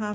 1/2